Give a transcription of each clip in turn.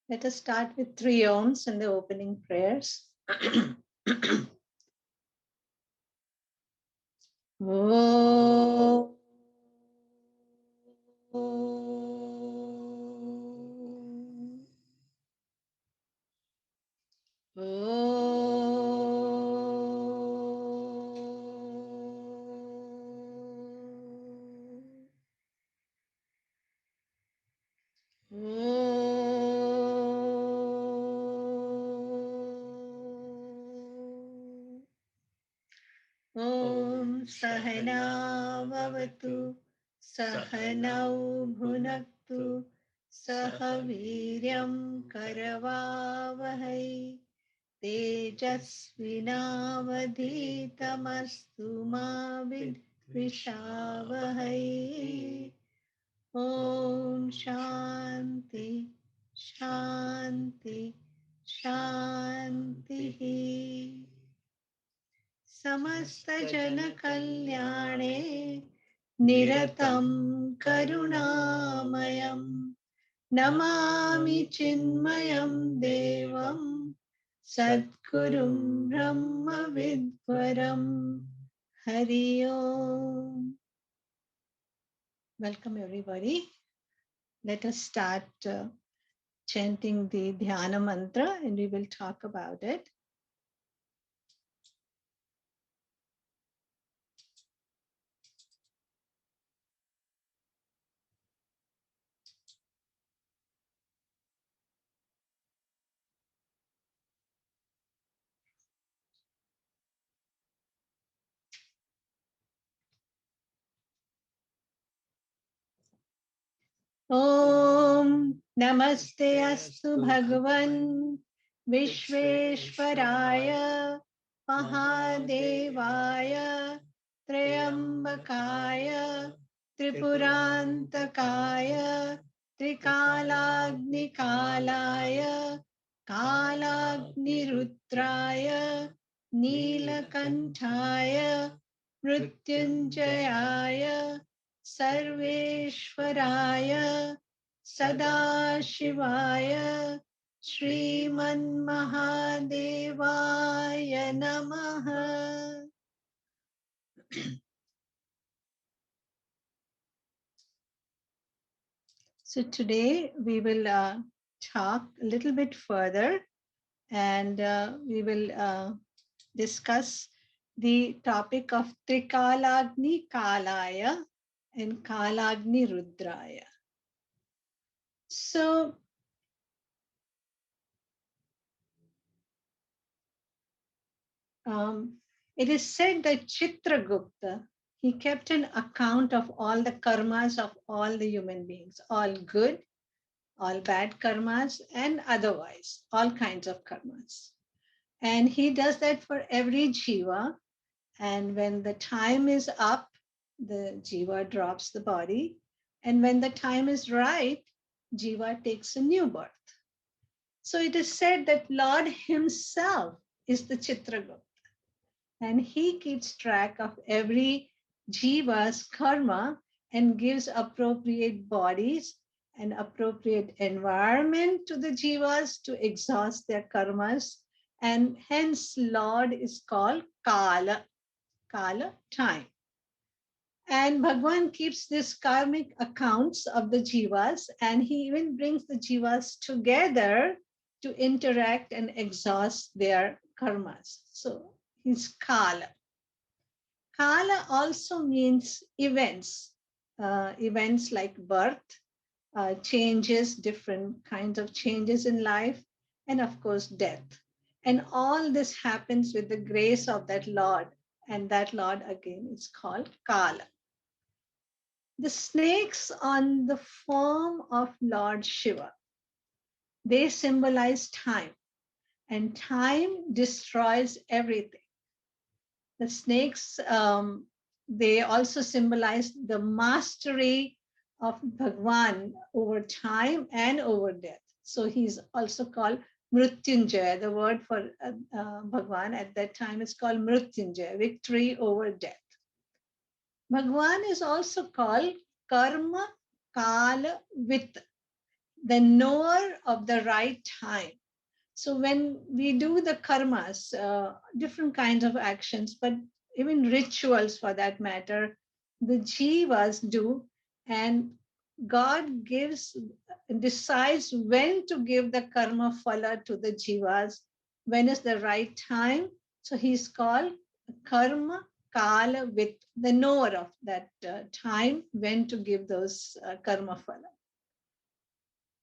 Let us start with 3 Oms in the opening prayers. Om. Om Sahana Vavatu Sahanau Bhunaktu Sahaviryam Karavavahai Tejasvinavadhitamastu ma vidvishavahai. Om Shanti Shanti Shanti. समस्त जन कल्याणे निरतं करुणामयं नमामि चिन्मयं देवं सद्गुरुं ब्रह्म विद्वरं हरि ओम. Welcome everybody. Let us start chanting the Dhyana mantra and we will talk about it. ॐ नमस्ते अस्तु भगवन् विश्वेश्वराय महादेवाय त्र्यम्बकाय त्रिपुरान्तकाय त्रिकालाग्निकालाय कालाग्निरुद्राय नीलकण्ठाय मृत्युञ्जयाय सर्वेश्वराय सदाशिवाय श्रीमन्महादेवाय नमः. So today we will talk a little bit further and we will discuss the topic of Trikalagni Kalaya and Kalagni Rudraya. So it is said that Chitragupta, he kept an account of all the karmas of all the human beings, all good, all bad karmas, and otherwise, all kinds of karmas. And he does that for every jiva. And when the time is up, the jiva drops the body. And when the time is right, jiva takes a new birth. So it is said that Lord himself is the Chitragupta. And he keeps track of every jiva's karma and gives appropriate bodies and appropriate environment to the jivas to exhaust their karmas. And hence, Lord is called Kala, Kala, time. And Bhagwan keeps these karmic accounts of the jivas, and he even brings the jivas together to interact and exhaust their karmas. So he's Kala. Kala also means events, events like birth, changes, different kinds of changes in life, and of course, death. And all this happens with the grace of that Lord. And that Lord again is called Kala. The snakes on the form of Lord Shiva, they symbolize time, and time destroys everything. The snakes, they also symbolize the mastery of Bhagwan over time and over death. So he's also called Mrutyunjaya. The word for Bhagwan at that time is called Mrutyunjaya, victory over death. Bhagwan is also called Karma Kala Vit. the knower of the right time. So when we do the karmas, different kinds of actions, but even rituals for that matter, the jivas do, and God decides when to give the karma phala to the jivas, when is the right time. So he's called karma kala, with the knower of that time when to give those karma phala.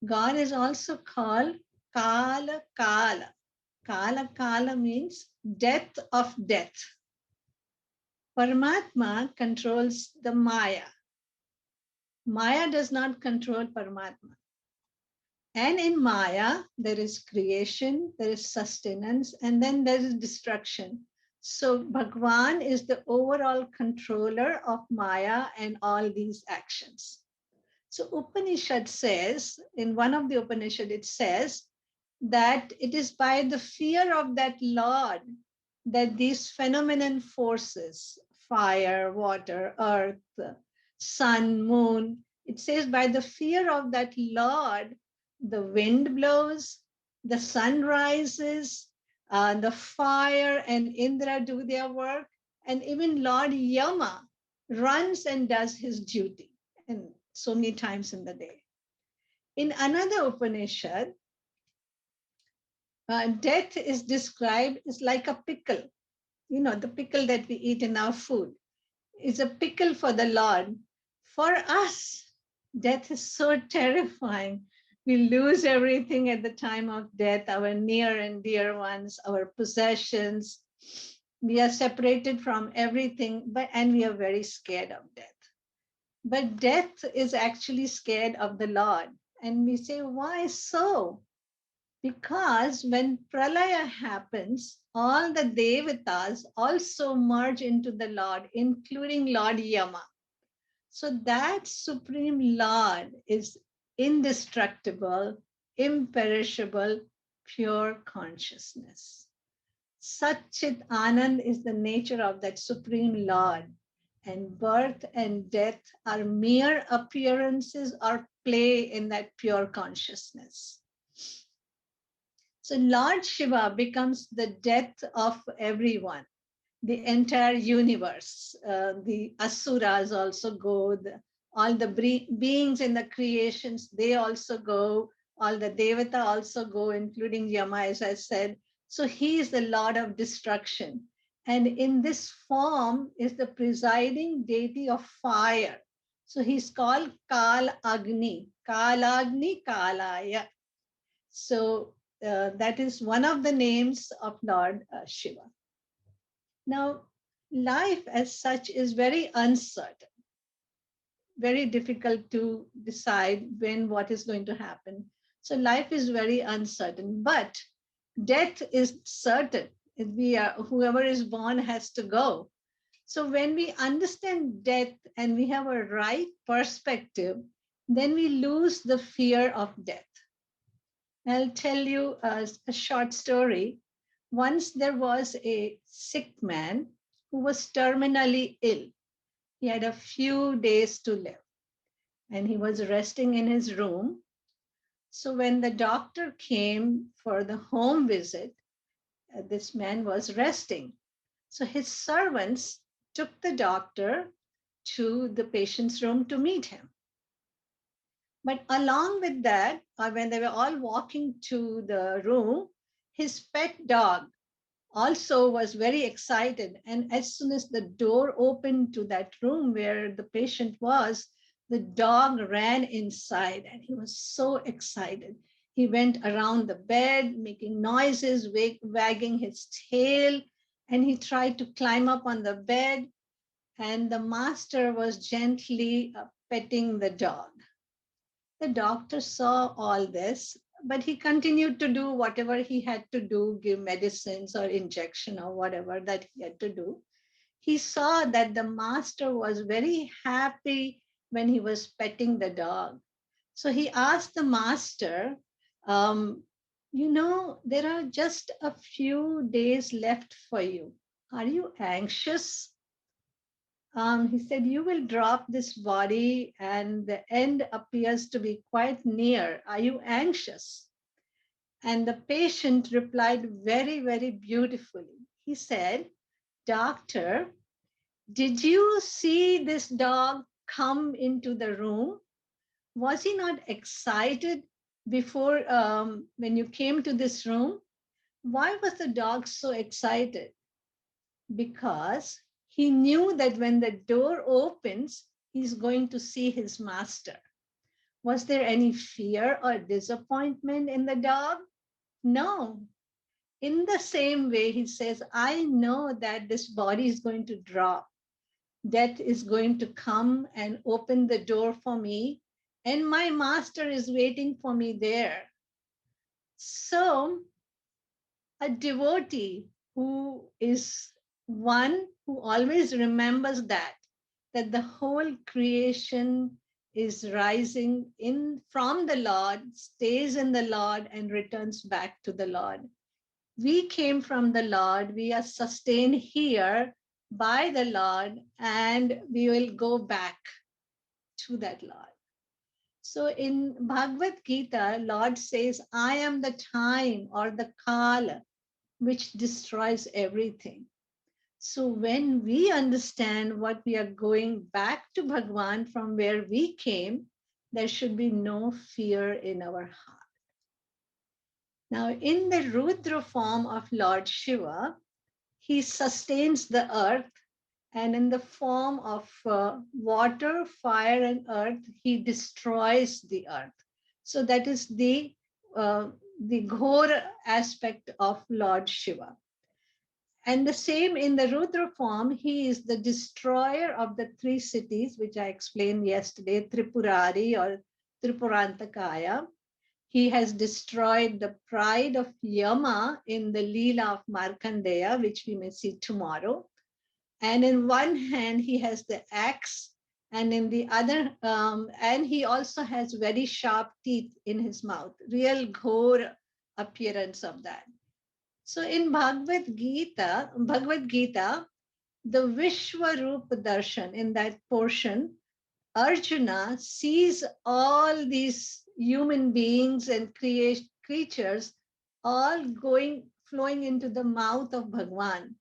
God is also called Kala Kala. Kala Kala means death of death. Paramatma controls the Maya. Maya does not control Paramatma. And in Maya, there is creation, there is sustenance, and then there is destruction. So Bhagwan is the overall controller of Maya and all these actions. So Upanishad says, in one of the Upanishad, it says that it is by the fear of that Lord that these phenomenon forces, fire, water, earth, sun, moon, it says by the fear of that Lord, the wind blows, the sun rises, the fire and Indra do their work, and even Lord Yama runs and does his duty, and so many times in the day. In another Upanishad, death is described as like a pickle. You know, the pickle that we eat in our food is a pickle for the Lord. For us, death is so terrifying. We lose everything at the time of death, our near and dear ones, our possessions. We are separated from everything, and we are very scared of death. But death is actually scared of the Lord. And we say, why so? Because when pralaya happens, all the devatas also merge into the Lord, including Lord Yama. So that Supreme Lord is indestructible, imperishable, pure consciousness. Satchit Anand is the nature of that Supreme Lord. And birth and death are mere appearances or play in that pure consciousness. So Lord Shiva becomes the death of everyone, the entire universe. The asuras also go, all the beings in the creations, they also go, all the devata also go, including Yama, as I said. So he is the Lord of destruction. And in this form is the presiding deity of fire. So he's called Kal Agni, Kalagni Kalaya. So that is one of the names of Lord Shiva. Now, life as such is very uncertain, very difficult to decide when what is going to happen. So life is very uncertain, but death is certain. Whoever is born has to go. So when we understand death and we have a right perspective, then we lose the fear of death. I'll tell you a short story. Once there was a sick man who was terminally ill. He had a few days to live and he was resting in his room. So when the doctor came for the home visit, this man was resting. So his servants took the doctor to the patient's room to meet him. But along with that, when they were all walking to the room, his pet dog also was very excited. And as soon as the door opened to that room where the patient was, the dog ran inside and he was so excited. He went around the bed, making noises, wagging his tail, and he tried to climb up on the bed. And the master was gently petting the dog. The doctor saw all this, but he continued to do whatever he had to do, give medicines or injection or whatever that he had to do. He saw that the master was very happy when he was petting the dog. So he asked the master, there are just a few days left for you. Are you anxious? He said, "You will drop this body, and the end appears to be quite near. Are you anxious?" And the patient replied very, very beautifully. He said, "Doctor, did you see this dog come into the room? Was he not excited before when you came to this room? Why was the dog so excited? Because he knew that when the door opens, he's going to see his master. Was there any fear or disappointment in the dog? No. In the same way, he says, I know that this body is going to drop. Death is going to come and open the door for me, and my master is waiting for me there. So, a devotee who is one who always remembers that the whole creation is rising in from the Lord, stays in the Lord, and returns back to the Lord. We came from the Lord, we are sustained here by the Lord, and we will go back to that Lord. So in Bhagavad Gita, Lord says, I am the time or the Kala which destroys everything. So when we understand what we are going back to Bhagwan from where we came, there should be no fear in our heart. Now, in the Rudra form of Lord Shiva, he sustains the earth, and in the form of water, fire, and earth, he destroys the earth. So that is the Ghor aspect of Lord Shiva. And the same in the Rudra form, he is the destroyer of the three cities, which I explained yesterday, Tripurari or Tripurantakaya. He has destroyed the pride of Yama in the Leela of Markandeya, which we may see tomorrow. And in one hand, he has the axe, and in the other, and he also has very sharp teeth in his mouth, real ghor appearance of that. So in Bhagavad Gita, the Vishwarup Darshan, in that portion, Arjuna sees all these human beings and creatures all flowing into the mouth of Bhagwan.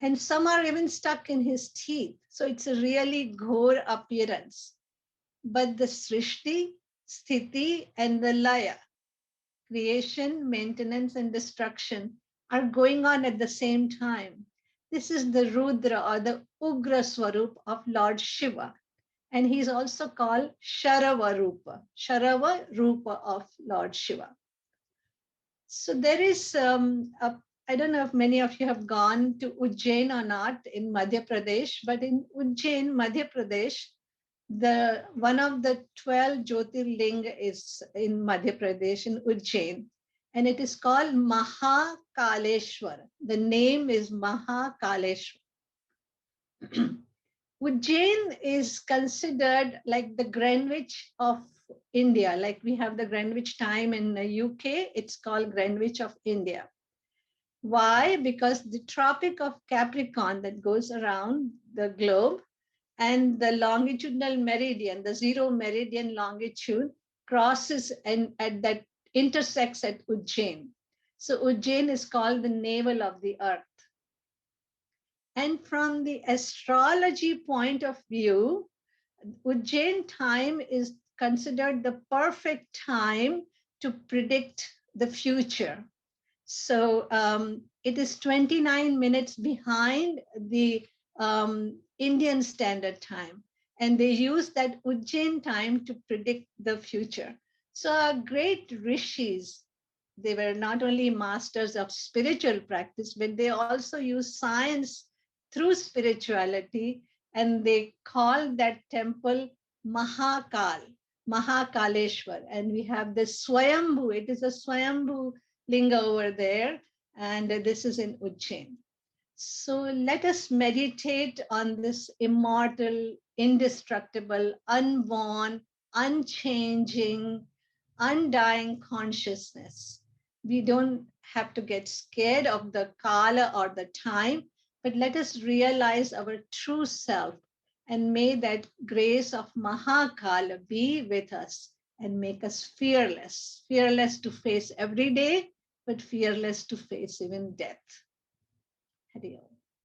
And some are even stuck in his teeth. So it's a really ghor appearance. But the Srishti, Sthiti, and the Laya, creation, maintenance, and destruction, are going on at the same time. This is the Rudra or the Ugra Swarup of Lord Shiva. And he's also called Sharava Rupa of Lord Shiva. So there is, I don't know if many of you have gone to Ujjain or not in Madhya Pradesh, but in Ujjain, Madhya Pradesh, the one of the 12 Jyotirlinga is in Madhya Pradesh in Ujjain, and it is called Mahakaleshwar. The name is Mahakaleshwar. Ujjain is considered like the Greenwich of India. Like we have the Greenwich time in the UK, it's called Greenwich of India. Why? Because the Tropic of Capricorn that goes around the globe and the longitudinal meridian, the zero meridian longitude, crosses and at that intersects at Ujjain. So Ujjain is called the navel of the earth. And from the astrology point of view, Ujjain time is considered the perfect time to predict the future. So it is 29 minutes behind the Indian Standard Time. And they use that Ujjain time to predict the future. So our great rishis, they were not only masters of spiritual practice, but they also used science through spirituality. And they call that temple Mahakal, Mahakaleshwar. And we have the Swayambhu, it is a Swayambhu linga over there, and this is in Ujjain. So let us meditate on this immortal, indestructible, unborn, unchanging, undying consciousness. We don't have to get scared of the kala or the time, but let us realize our true self. And may that grace of Mahakala be with us and make us fearless, fearless to face every day, but fearless to face even death. Hari Om.